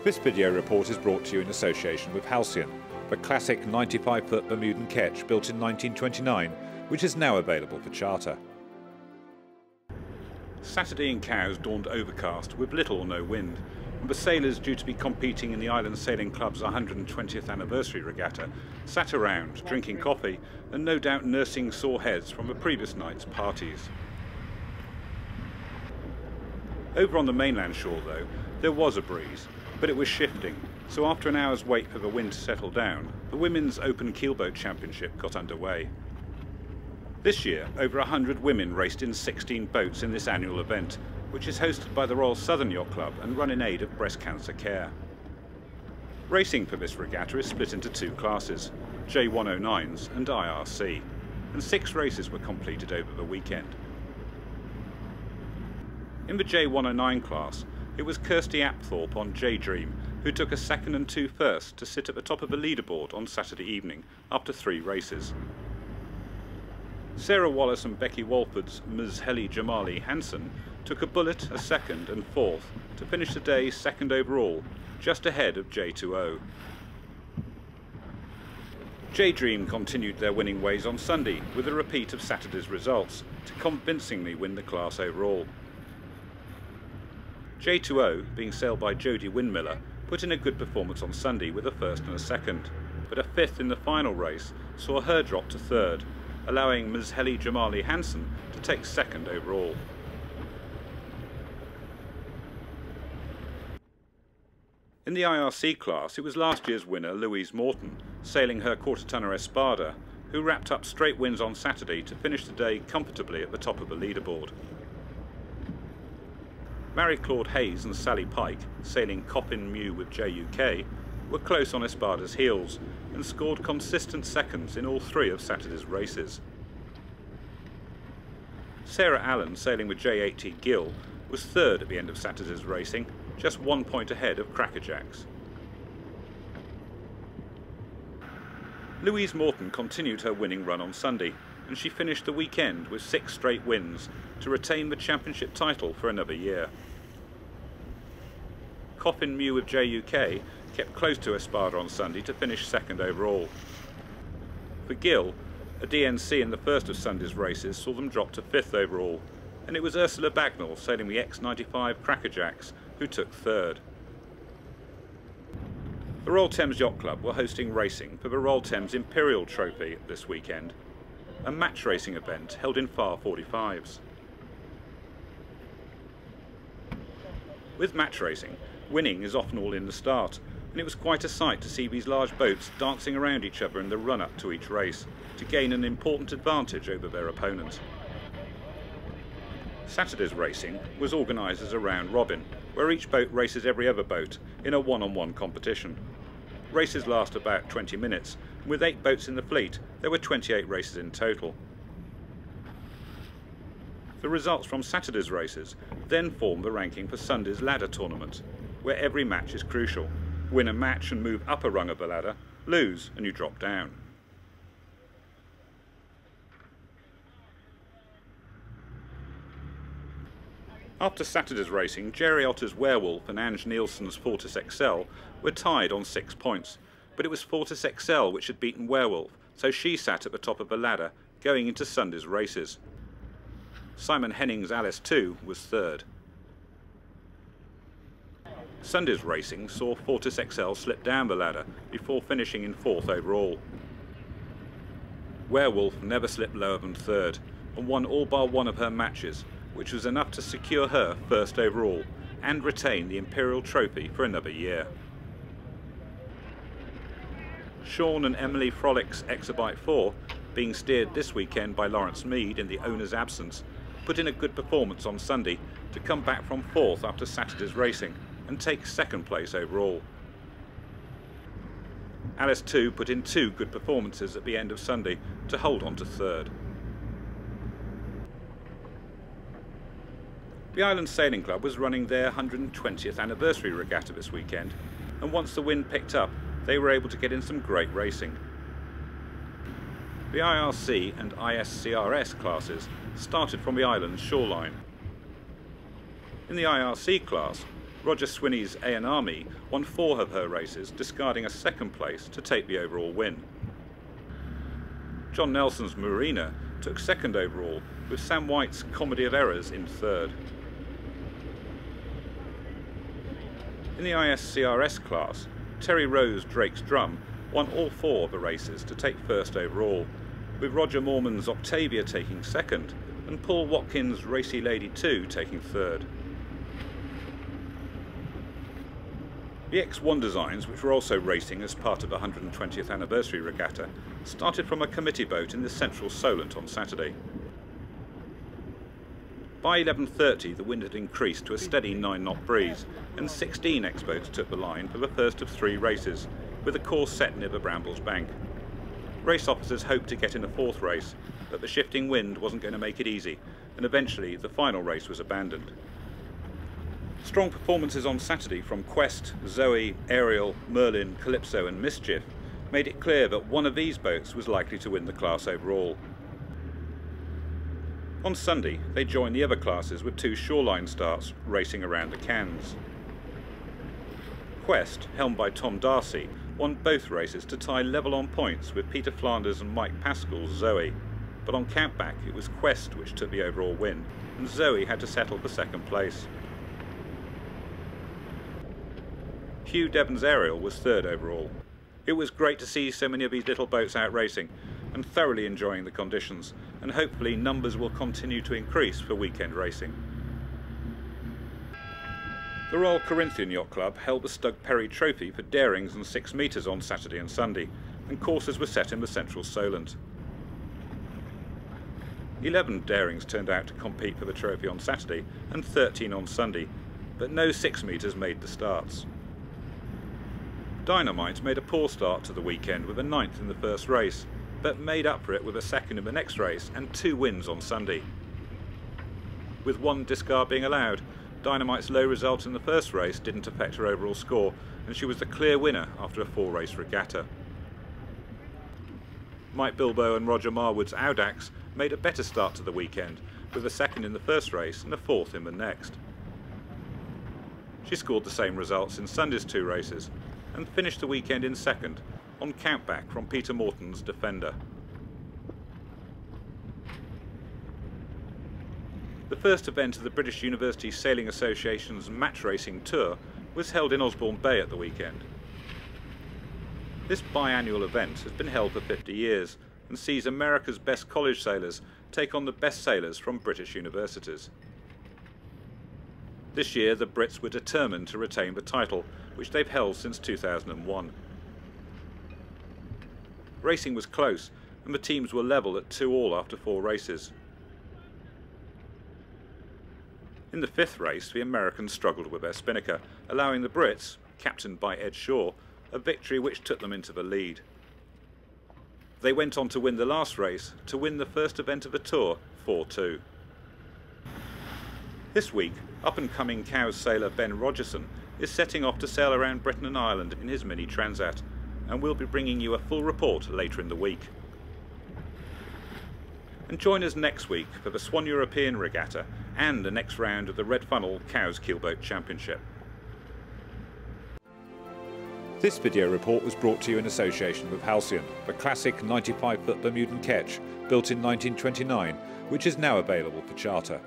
This video report is brought to you in association with Halcyon, the classic 95-foot Bermudan ketch built in 1929, which is now available for charter. Saturday in Cowes dawned overcast with little or no wind, and the sailors due to be competing in the Island Sailing Club's 120th anniversary regatta sat around drinking coffee and no doubt nursing sore heads from the previous night's parties. Over on the mainland shore though, there was a breeze, but it was shifting, so after an hour's wait for the wind to settle down, the Women's Open Keelboat Championship got underway. This year, over 100 women raced in 16 boats in this annual event, which is hosted by the Royal Southern Yacht Club and run in aid of breast cancer care. Racing for this regatta is split into two classes, J109s and IRC, and 6 races were completed over the weekend. In the J109 class, it was Kirsty Apthorpe on J-Dream who took a second and 2 firsts to sit at the top of the leaderboard on Saturday evening after 3 races. Sarah Wallace and Becky Walford's Ms. Heli Jamali Hansen took a bullet, a second and 4th to finish the day 2nd overall, just ahead of J20. J-Dream continued their winning ways on Sunday with a repeat of Saturday's results to convincingly win the class overall. J20, being sailed by Jodie Windmiller, put in a good performance on Sunday with a 1st and a 2nd, but a 5th in the final race saw her drop to 3rd, allowing Ms. Heli Jamali Hansen to take 2nd overall. In the IRC class, it was last year's winner Louise Morton, sailing her quarter-tonner Espada, who wrapped up straight wins on Saturday to finish the day comfortably at the top of the leaderboard. Mary-Claude Hayes and Sally Pike, sailing Coppin Mew with JUK, were close on Espada's heels and scored consistent seconds in all 3 of Saturday's races. Sarah Allen, sailing with J80 Gill, was 3rd at the end of Saturday's racing, just 1 point ahead of Crackerjacks. Louise Morton continued her winning run on Sunday, and she finished the weekend with 6 straight wins to retain the championship title for another year. Coffin Mew with JUK kept close to Espada on Sunday to finish 2nd overall. For Gill, a DNC in the first of Sunday's races saw them drop to 5th overall, and it was Ursula Bagnall sailing the X95 Crackerjacks who took 3rd. The Royal Thames Yacht Club were hosting racing for the Royal Thames Imperial Trophy this weekend, a match racing event held in Far 45s. With match racing, winning is often all in the start, and it was quite a sight to see these large boats dancing around each other in the run-up to each race to gain an important advantage over their opponents. Saturday's racing was organised as a round robin, where each boat races every other boat in a one-on-one competition. Races last about 20 minutes, and with 8 boats in the fleet, there were 28 races in total. The results from Saturday's races then form the ranking for Sunday's ladder tournament, where every match is crucial. Win a match and move up a rung of the ladder, lose and you drop down. After Saturday's racing, Jerry Otter's Werewolf and Ange Nielsen's Fortis XL were tied on 6 points, but it was Fortis XL which had beaten Werewolf, so she sat at the top of the ladder going into Sunday's races. Simon Henning's Alice 2 was 3rd. Sunday's racing saw Fortis XL slip down the ladder before finishing in 4th overall. Werewolf never slipped lower than 3rd and won all bar 1 of her matches, which was enough to secure her 1st overall and retain the Imperial Trophy for another year. Sean and Emily Frolick's Exabyte 4, being steered this weekend by Lawrence Mead in the owner's absence, put in a good performance on Sunday to come back from 4th after Saturday's racing and take 2nd place overall. Alice 2 put in 2 good performances at the end of Sunday to hold on to 3rd. The Island Sailing Club was running their 120th anniversary regatta this weekend, and once the wind picked up, they were able to get in some great racing. The IRC and ISCRS classes started from the island's shoreline. In the IRC class, Roger Swinney's A&Army won 4 of her races, discarding a second place to take the overall win. John Nelson's Marina took second overall, with Sam White's Comedy of Errors in third. In the ISCRS class, Terry Rose Drake's Drum won all 4 of the races to take first overall, with Roger Moorman's Octavia taking second and Paul Watkins' Racy Lady 2 taking third. The X1 designs, which were also racing as part of the 120th anniversary regatta, started from a committee boat in the central Solent on Saturday. By 11:30 the wind had increased to a steady 9-knot breeze, and 16 X-boats took the line for the first of 3 races, with a course set near the Brambles Bank. Race officers hoped to get in a 4th race, but the shifting wind wasn't going to make it easy, and eventually the final race was abandoned. Strong performances on Saturday from Quest, Zoe, Ariel, Merlin, Calypso and Mischief made it clear that one of these boats was likely to win the class overall. On Sunday, they joined the other classes with 2 shoreline starts racing around the Cans. Quest, helmed by Tom Darcy, won both races to tie level on points with Peter Flanders and Mike Pascal's Zoe, but on countback it was Quest which took the overall win, and Zoe had to settle for second place. Hugh Devon's Ariel was third overall. It was great to see so many of these little boats out racing and thoroughly enjoying the conditions, and hopefully numbers will continue to increase for weekend racing. The Royal Corinthian Yacht Club held the Stug Perry Trophy for Darings and 6 metres on Saturday and Sunday, and courses were set in the central Solent. 11 Darings turned out to compete for the trophy on Saturday and 13 on Sunday, but no 6 metres made the starts. Dynamite made a poor start to the weekend with a 9th in the first race, but made up for it with a 2nd in the next race and 2 wins on Sunday. With 1 discard being allowed, Dynamite's low result in the first race didn't affect her overall score, and she was the clear winner after a 4-race regatta. Mike Bilbo and Roger Marwood's Audax made a better start to the weekend, with a 2nd in the first race and a 4th in the next. She scored the same results in Sunday's 2 races, and finished the weekend in 2nd, on countback from Peter Morton's Defender. The first event of the British University Sailing Association's Match Racing Tour was held in Osborne Bay at the weekend. This biannual event has been held for 50 years and sees America's best college sailors take on the best sailors from British universities. This year the Brits were determined to retain the title, which they've held since 2001. Racing was close and the teams were level at 2-all after 4 races. In the 5th race, the Americans struggled with their spinnaker, allowing the Brits, captained by Ed Shaw, a victory which took them into the lead. They went on to win the last race, to win the first event of the tour, 4-2. This week, up-and-coming Cowes sailor Ben Rogerson is setting off to sail around Britain and Ireland in his mini Transat, and we'll be bringing you a full report later in the week. And join us next week for the Swan European Regatta and the next round of the Red Funnel Cowes Keelboat Championship. This video report was brought to you in association with Halcyon, the classic 95-foot Bermudan ketch built in 1929, which is now available for charter.